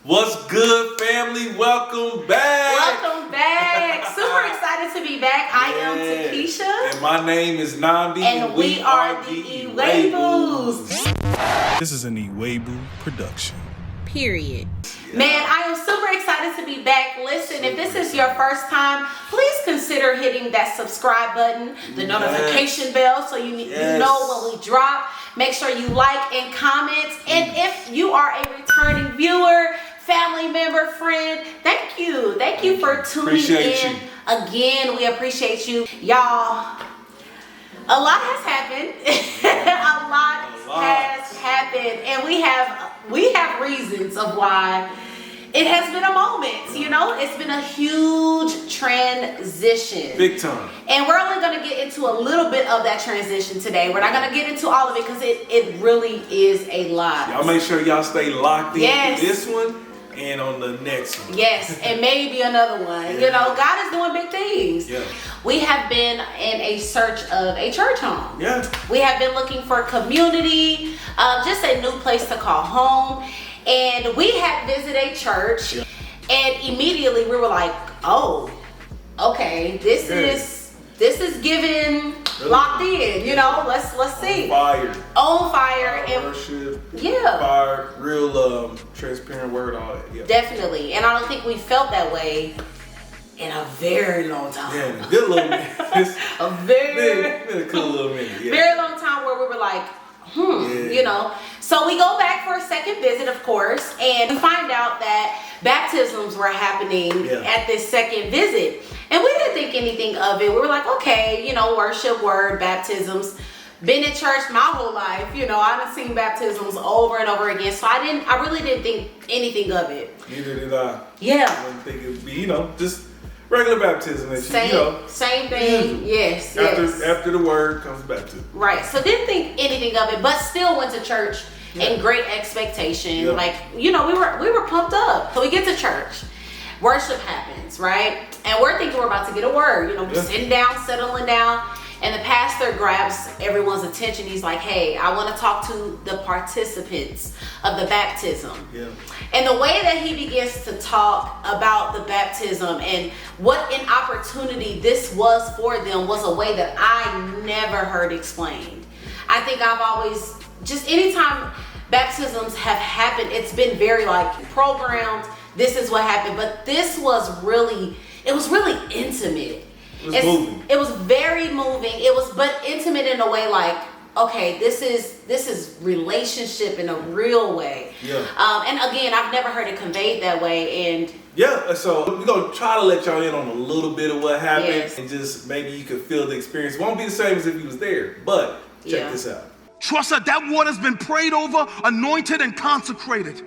What's good, family? Welcome back. Welcome back. Super excited to be back. I am Takesha. And my name is Nandi. And we are the Iwegbus. This is an Iwegbus production. Period. Yeah. Man, I am super excited to be back. Listen, if this is your first time, please consider hitting that subscribe button, the notification bell, so you know when we drop. Make sure you like and comment. And if you are a returning viewer, family member, friend, thank you. Thank you for tuning in. Again, we appreciate you. Y'all, a lot has happened. a lot has happened. And we have reasons of why it has been a moment, you know. It's been a huge transition. Big time. And we're only going to get into a little bit of that transition today. We're not going to get into all of it because it really is a lot. Y'all make sure y'all stay locked in to this one and on the next one. Yes, and maybe another one. Yeah. You know, God is doing big things. Yeah. We have been in a search of a church home. Yeah. We have been looking for community, just a new place to call home. And we had visited a church, and immediately we were like, "Oh, okay, this is giving locked in, you know. Let's see." On fire, and worship. Yeah. Fire, real transparent word, all that. Yeah. Definitely, and I don't think we felt that way in a very long time. Yeah, good little minute. been a cool little minute. Yeah. Very long time where we were like, you know. So we go back for a second visit, of course, and we find out that baptisms were happening at this second visit. And we didn't think anything of it. We were like, okay, you know, worship, word, baptisms. Been in church my whole life, you know. I've seen baptisms over and over again. So I really didn't think anything of it. Neither did I. Yeah. I didn't think it would be, you know, just regular baptism. Same thing. Yes. After the word comes baptism. Right. So didn't think anything of it, but still went to church in great expectation. Yeah. Like, you know, we were pumped up. So we get to church. Worship happens, right? And we're thinking we're about to get a word. You know, we're sitting down, settling down. And the pastor grabs everyone's attention. He's like, hey, I want to talk to the participants of the baptism. Yeah. And the way that he begins to talk about the baptism and what an opportunity this was for them was a way that I never heard explained. I think I've always, just anytime baptisms have happened, it's been very like programmed. This is what happened. But this was really, it was really intimate. It was very moving. It was, but intimate in a way like, okay, this is relationship in a real way. Yeah. And again, I've never heard it conveyed that way. And so we're gonna try to let y'all in on a little bit of what happened, and just maybe you could feel the experience. It won't be the same as if you was there, but check this out. Trust that water's been prayed over, anointed, and consecrated.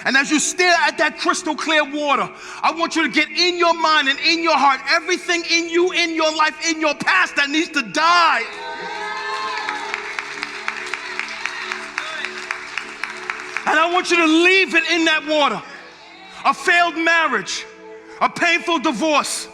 And as you stare at that crystal clear water, I want you to get in your mind and in your heart everything in you, in your life, in your past that needs to die. And I want you to leave it in that water. A failed marriage, a painful divorce,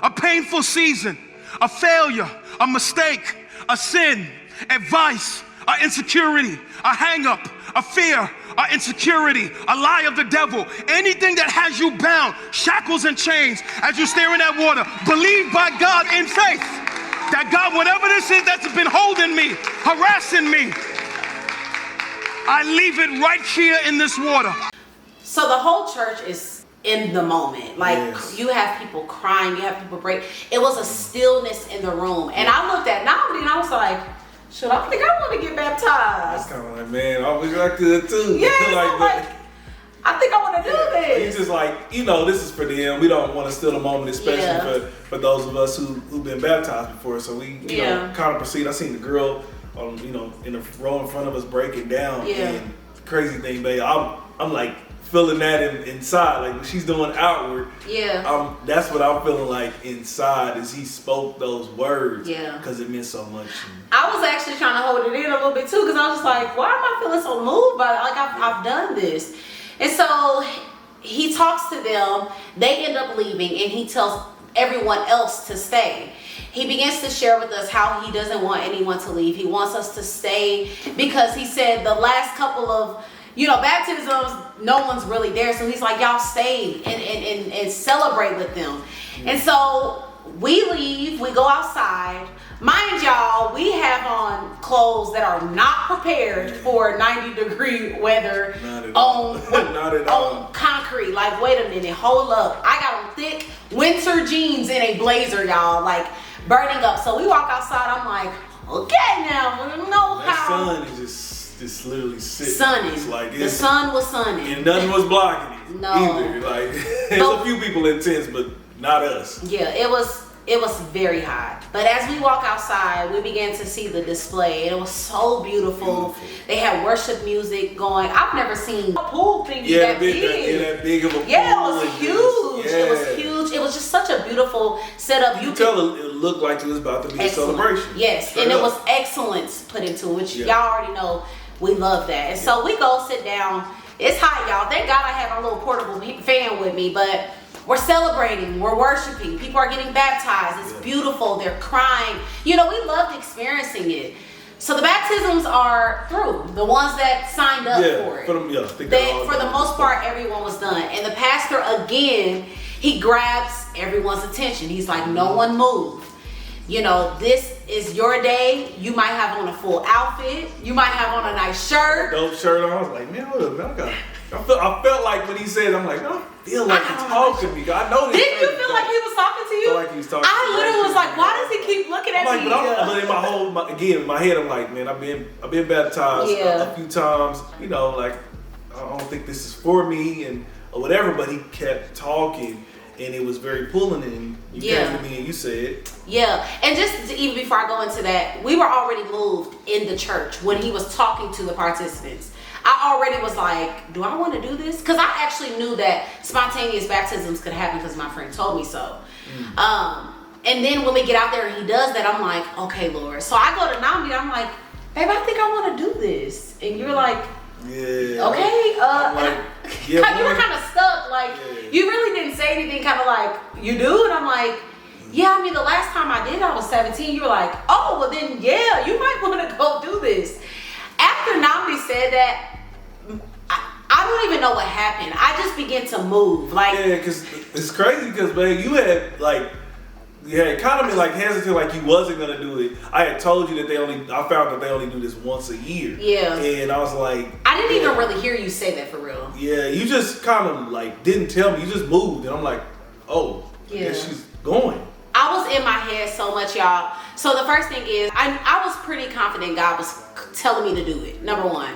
a painful season, a failure, a mistake, a sin, advice, an insecurity, a hang-up, a fear, an insecurity, a lie of the devil, anything that has you bound, shackles and chains. As you stare in that water, believe by God in faith that God, whatever this is that's been holding me, harassing me, I leave it right here in this water. So the whole church is in the moment. Like, you have people crying, you have people break. It was a stillness in the room. And I looked at Nandi and I was like, should I think I want to get baptized? That's kind of like, man, I wish I could too. Yeah, like, I think I want to do this. It's just like, you know, this is for them. We don't want to steal the moment, especially for those of us who've been baptized before. So we, you know, kind of proceed. I seen the girl, you know, in the row in front of us breaking down. Yeah. And crazy thing, babe, I'm like feeling that inside, like when she's doing outward. Yeah. That's what I'm feeling like inside, as he spoke those words. Yeah. Because it meant so much. I was actually trying to hold it in a little bit too, because I was just like, why am I feeling so moved by it? Like I've done this. And so he talks to them, they end up leaving, and he tells everyone else to stay. He begins to share with us how he doesn't want anyone to leave. He wants us to stay because he said the last couple of baptisms, no one's really there. So he's like, y'all stay and celebrate with them. And so we leave, we go outside. Mind y'all, we have on clothes that are not prepared for 90-degree weather on concrete. Like, wait a minute, hold up. I got on thick winter jeans and a blazer, y'all, like burning up. So we walk outside, I'm like, okay, now we know how. That sun is just literally sitting. Sunning. It's like the sun was sunning. And nothing was blocking it. No. Either. Like, there's a few people in tents, but not us. Yeah, it was very hot. But as we walk outside, we began to see the display. And it was so beautiful. They had worship music going. I've never seen a pool thing that big. That big of a pool. Yeah, it was huge. It was huge. It was just such a beautiful setup. You could tell it looked like it was about to be a celebration. Yes, Straight and up. it was excellence put into it, which y'all already know we love that. And so we go sit down. It's hot, y'all. Thank God I have my little portable fan with me, but we're celebrating, we're worshiping, people are getting baptized, it's beautiful, they're crying. We loved experiencing it. So the baptisms are through, the ones that signed up for it. For the most part, everyone was done. And the pastor, again, he grabs everyone's attention. He's like, no one move. This is your day. You might have on a full outfit. You might have on a nice shirt. Dope shirt on. I was like, man, hold up, man, I felt like when he said, I'm like, I feel like he's talking to me. I know this. Didn't you feel like he was talking to you? I feel like he was talking to me. I literally was like, why does he keep looking at me? But in my head, I'm like, man, I've been baptized a few times. Like, I don't think this is for me and or whatever. But he kept talking, and it was very pulling. And you came to me and you said, and just even before I go into that, we were already moved in the church when he was talking to the participants. I already was like, do I want to do this? Because I actually knew that spontaneous baptisms could happen because my friend told me so. And then when we get out there and he does that, I'm like, okay, Lord. So I go to Namdi, I'm like, babe, I think I want to do this. And you're like, okay. You were kind of stuck. Like, you really didn't say anything, kind of like, you do? And I'm like, yeah, the last time I did, I was 17. You were like, oh, well then, you might want to go do this. After Namdi said that, I don't even know what happened. I just began to move. Because it's crazy because, man, you had kind of been like hesitant, like you wasn't gonna do it. I had told you that I found that they only do this once a year. Yeah. And I was like, I didn't even really hear you say that for real. Yeah, you just kind of like didn't tell me. You just moved, and I'm like, oh, I guess she's going. I was in my head so much, y'all. So the first thing is, I was pretty confident God was telling me to do it, number one.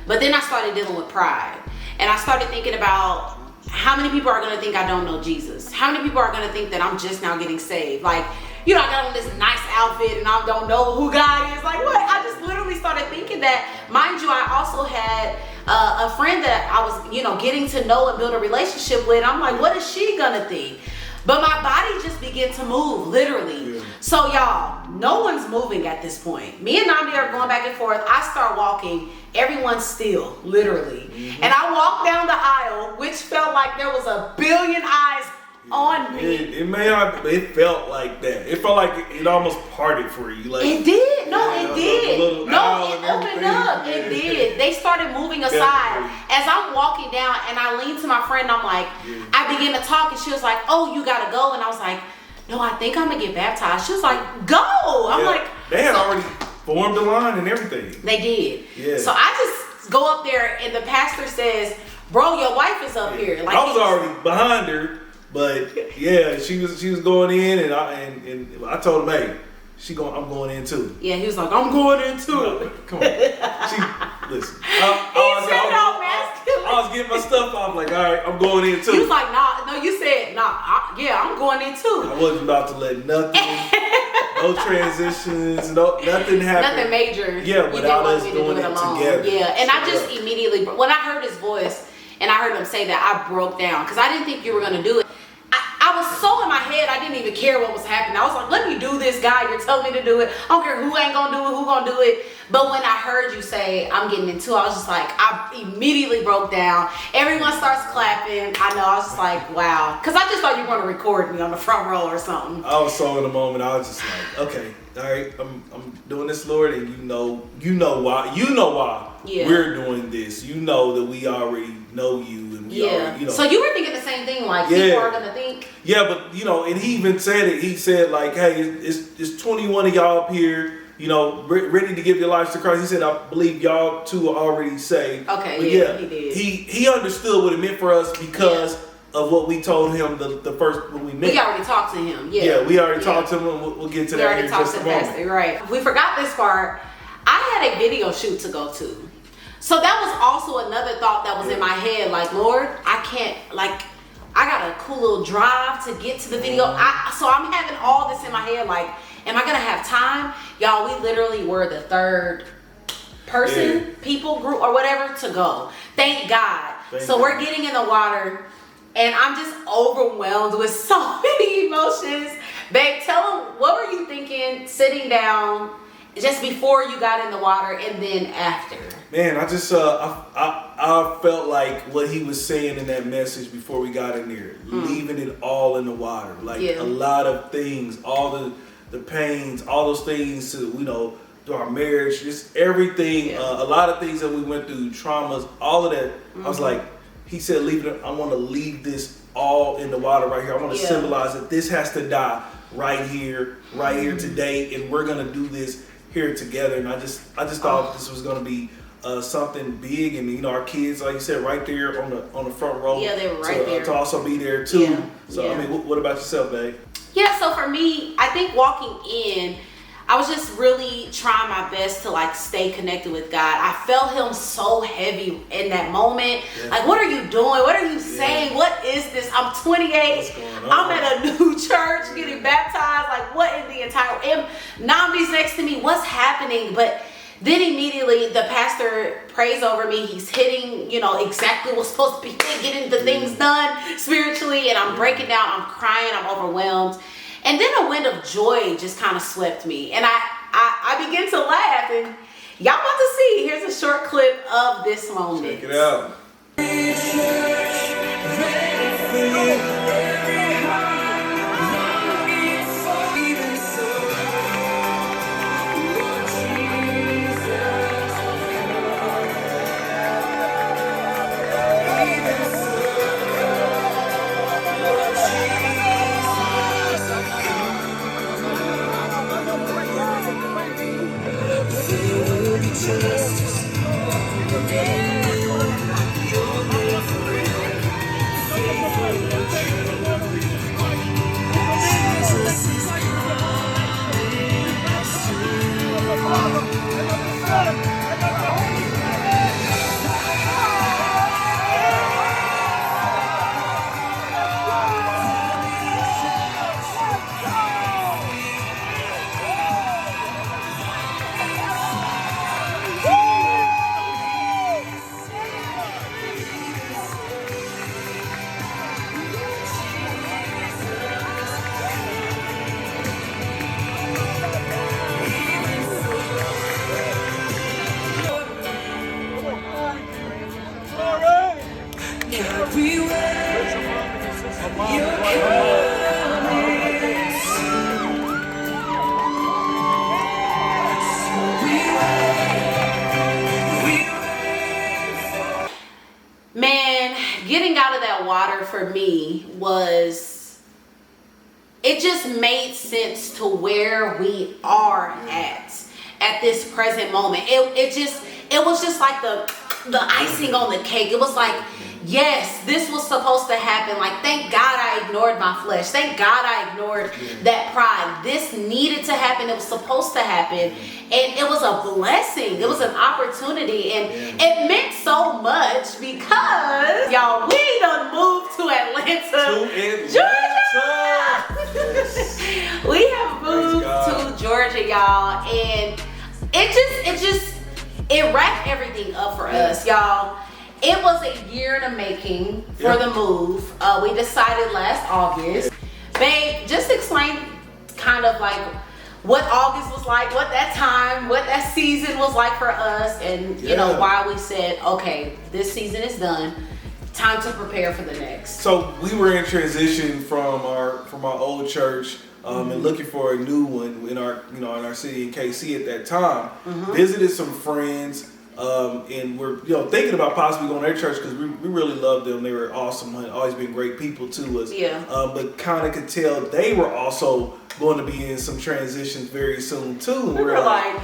But then I started dealing with pride. And I started thinking about how many people are going to think I don't know Jesus? How many people are going to think that I'm just now getting saved? Like, I got on this nice outfit and I don't know who God is. Like, what? I just literally started thinking that. Mind you, I also had a friend that I was, getting to know and build a relationship with. I'm like, what is she going to think? But my body just began to move, literally. So y'all, no one's moving at this point. Me and Namdi are going back and forth. I start walking. Everyone's still, literally. And I walked down the aisle, which felt like there was a billion eyes on me. It felt like that. It felt like it almost parted for you. Like, it did. No, it did. It opened up. It did. They started moving aside. As I'm walking down and I leaned to my friend, I'm like, I began to talk and she was like, oh, you gotta go. And I was like, no, I think I'm gonna get baptized. She was like, go. I'm like, they had already formed the line and everything. They did. Yeah. So I just go up there and the pastor says, bro, your wife is up here. Like, I was already behind her. But she was going in, and I told him, hey, I'm going in too. Yeah, he was like, I'm going in too. No, come on, listen. I was getting my stuff off, like, all right, I'm going in too. He was like, nah, no, you said, nah, I'm going in too. I wasn't about to let nothing, no transitions, nothing happen. Nothing major. Yeah, without us doing it together. Yeah, and I just immediately, when I heard his voice and I heard him say that, I broke down because I didn't think you were gonna do it. I I was so in my head, I didn't even care what was happening. I was like, let me do this, God. You're telling me to do it. I don't care who ain't gonna do it, who gonna do it. But when I heard you say, I'm getting into it, I was just like, I immediately broke down. Everyone starts clapping. I know, I was just like, wow. Because I just thought you were gonna record me on the front row or something. I was so in the moment, I was just like, okay, all right, I'm doing this, Lord, and you know why. You know why we're doing this. You know that we already know you. And we already, you know. So you were thinking the same thing, like people are gonna think. Yeah, but you know, and he even said it. He said like, hey, it's 21 of y'all up here, you know, ready to give your lives to Christ. He said, I believe y'all two are already saved. Okay, but he did. He understood what it meant for us because of what we told him the first when we met. We already talked to him. Yeah, we already talked to him. And we'll get to that in just a moment. Pastor, right? We forgot this part. I had a video shoot to go to. So that was also another thought that was in my head, like, Lord, I can't, like, I got a cool little drive to get to the video. So I'm having all this in my head, like, am I gonna have time? Y'all, we literally were the third person, people group or whatever to go. Thank God. So we're getting in the water and I'm just overwhelmed with so many emotions. Babe, tell them, what were you thinking sitting down just before you got in the water and then after? Man, I just I felt like what he was saying in that message before we got in there, leaving it all in the water, like a lot of things, all the pains, all those things to, you know, through our marriage, just everything, a lot of things that we went through, traumas, all of that. I was like, he said, leave it. I want to leave this all in the water right here. I want to symbolize that this has to die right here today, and we're gonna do this here together. And I just thought this was gonna be something big, and you know, our kids, like you said, right there on the front row. Yeah, they were right there to also be there too. So I mean, what about yourself, babe? Yeah, so for me, I think walking in, I was just really trying my best to like stay connected with God. I felt him so heavy in that moment. Like, what are you doing? What are you saying? What is this? I'm 28. I'm at a new church getting baptized. Like, what in the entire, Nambi's next to me. What's happening? But then immediately the pastor prays over me. He's hitting, you know, exactly what's supposed to be getting the things done spiritually. And I'm breaking down. I'm crying. I'm overwhelmed. And then a wind of joy just kind of swept me. And I began to laugh. And y'all about to see. Here's a short clip of this moment. Check it out. Getting out of that water for me was, it just made sense to where we are at this present moment. It was just like the icing on the cake. It was like, yes, this was supposed to happen. Like, thank God I ignored my flesh. Thank God I ignored that pride. This needed to happen. It was supposed to happen. And it was a blessing. It was an opportunity. And it meant so much because, y'all, we done moved to Atlanta, Georgia. We have moved to Georgia, y'all. And it wrapped everything up for us, y'all. It was a year in the making for the move. We decided last August. Babe, just explain kind of like what August was like, what that time, what that season was like for us, and you know why we said, okay, this season is done. Time to prepare for the next. So we were in transition from our old church and looking for a new one in our city in KC at that time. Visited some friends and we're thinking about possibly going to their church because we really loved them. They were awesome, always been great people to us. But kind of could tell they were also going to be in some transitions very soon too. And we were like,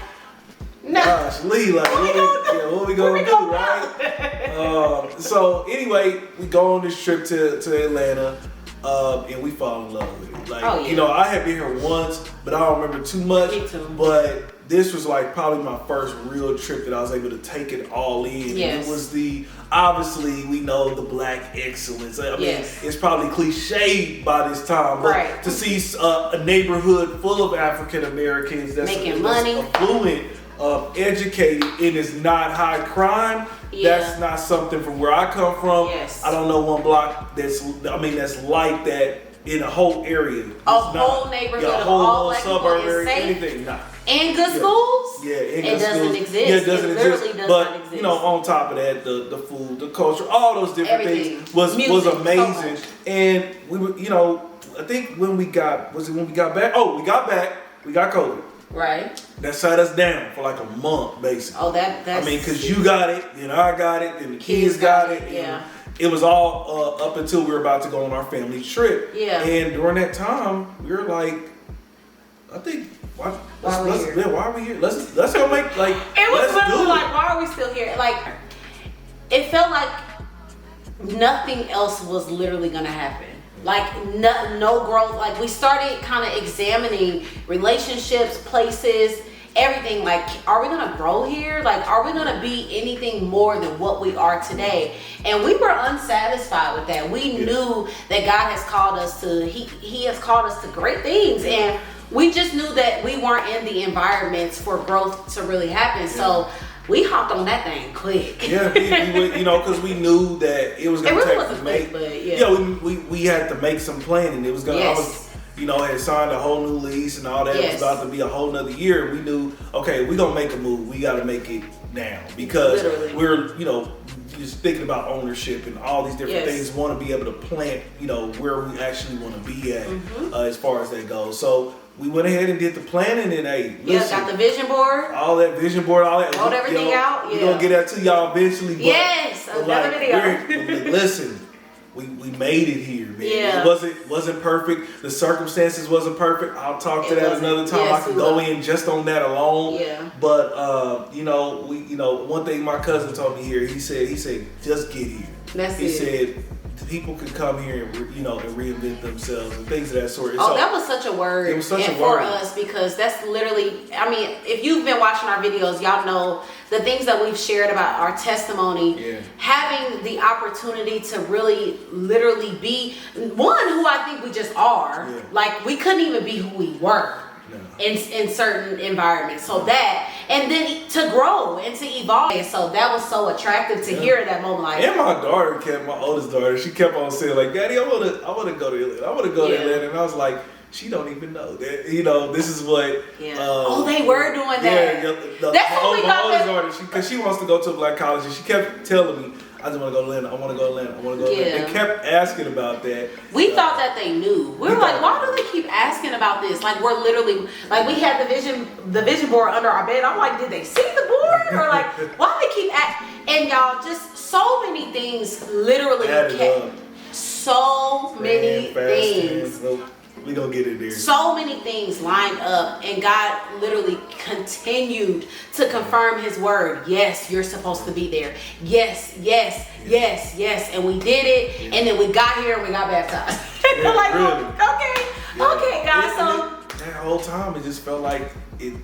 no. Gosh, Lee, like, what we gonna do, right? So anyway, we go on this trip to Atlanta, and we fall in love with it. Like, I had been here once, but I don't remember too much. Me too. But this was like probably my first real trip that I was able to take it all in. Yes. It was obviously we know the black excellence. I mean, it's probably cliche by this time, but to see a neighborhood full of African Americans that's making money, affluent, educated, and is not high crime. That's not something from where I come from. I don't know one block that's like that in a whole area. Whole neighborhood, a whole black suburb area, anything. And good schools? It doesn't exist. It doesn't exist. Literally does but not exist. On top of that, the food, the culture, all those different things was amazing. And we were, I think when we got back? Oh, we got back. We got COVID. Right. That sat us down for like a month, basically. Oh, that's. Because you got it, and I got it, and the kids got it. Yeah. It was all up until we were about to go on our family trip. Yeah. And during that time, we were like, I think, why are we here? Let's go make like. It was literally like, why are we still here? Like, it felt like nothing else was literally gonna happen. Like no growth. Like we started kind of examining relationships, places, everything. Like, are we gonna grow here? Like, are we gonna be anything more than what we are today? And we were unsatisfied with that. We knew that God has called us to. He has called us to great things, and we just knew that we weren't in the environments for growth to really happen. So we hopped on that thing quick. We would, because we knew that it was going to we had to make some planning. It was going to, had signed a whole new lease and all that. It was about to be a whole nother year. We knew, okay, we're going to make a move. We got to make it now because we're, just thinking about ownership and all these different things. Want to be able to plant, where we actually want to be at as far as that goes. So we went ahead and did the planning and got the vision board. All that vision board, all that. Wrote everything out. We're going to get that to y'all eventually. But, another video. Listen, we made it here, man. It wasn't perfect. The circumstances wasn't perfect. I'll talk to that another time. I can go in just on that alone. But one thing my cousin told me here, he said, just get here. He said people can come here and and reinvent themselves and things of that sort. Oh, so, that was such a word. It was such a word for us because that's literally. I mean, if you've been watching our videos, y'all know the things that we've shared about our testimony. Having the opportunity to really, literally be one who I think we just are. Like we couldn't even be who we were. In certain environments, so that, and then to grow and to evolve, and so that was so attractive to hear at that moment. Like, and my oldest daughter, she kept on saying like, "Daddy, I wanna go to Atlanta. I wanna go to Atlanta," and I was like, she don't even know that this is what. They were doing that. That's how we got my oldest daughter, because she wants to go to a black college, and she kept telling me, I just want to go to Atlanta. I want to go to Atlanta. I want to go to Atlanta. They kept asking about that. We thought that they knew. We were like, why do they keep asking about this? Like, we're literally, like, we had the vision board under our bed. I'm like, did they see the board? Or like, why do they keep asking? And y'all, just so many things literally so many things. We gonna get it there. So many things lined up, and God literally continued to confirm His word. Yes, you're supposed to be there. Yes, and we did it, and then we got here and we got baptized. Like, okay, guys. So that whole time, it just felt like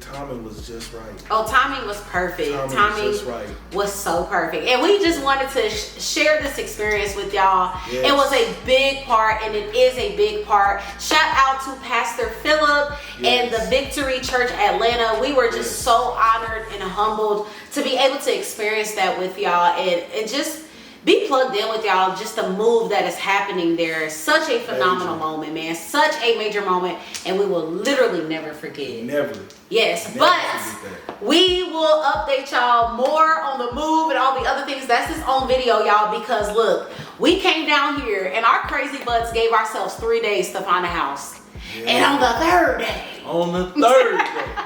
timing was just right. Oh, timing was perfect. Timing was just right. Was so perfect. And we just wanted to share this experience with y'all. Yes. It was a big part, and it is a big part. Shout out to Pastor Philip and the Victory Church Atlanta. We were just so honored and humbled to be able to experience that with y'all, and just be plugged in with y'all. Just the move that is happening there. Such a phenomenal moment, man. Such a major moment, and we will literally never forget. Never. Yes, but we will update y'all more on the move and all the other things. That's his own video, y'all, because look, we came down here and our crazy butts gave ourselves 3 days to find a house. Yeah. And on the third day. On the third day.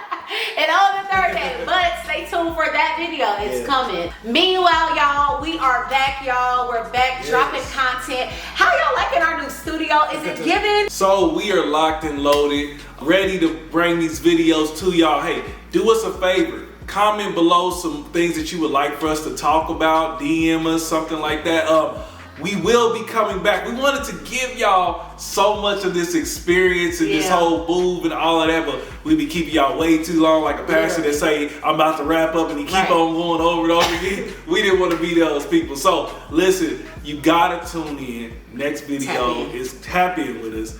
And on the third day, but stay tuned for that video. It's coming. Meanwhile, y'all, we are back, y'all. We're back dropping content. How y'all liking our new studio? Is it giving? So we are locked and loaded, ready to bring these videos to y'all. Hey, do us a favor. Comment below some things that you would like for us to talk about. DM us, something like that. We will be coming back. We wanted to give y'all so much of this experience and this whole move and all of that, but we be keeping y'all way too long, like a pastor that say, I'm about to wrap up, and he keep on going over and over again. We didn't want to be those people. So listen, you gotta tune in. Next video is tap in with us.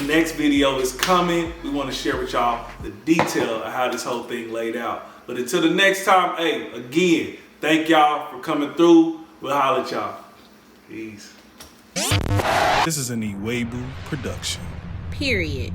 Next video is coming. We want to share with y'all the detail of how this whole thing laid out. But until the next time, hey, again, thank y'all for coming through. We'll holler at y'all. Peace. This is an Iwegbus production. Period.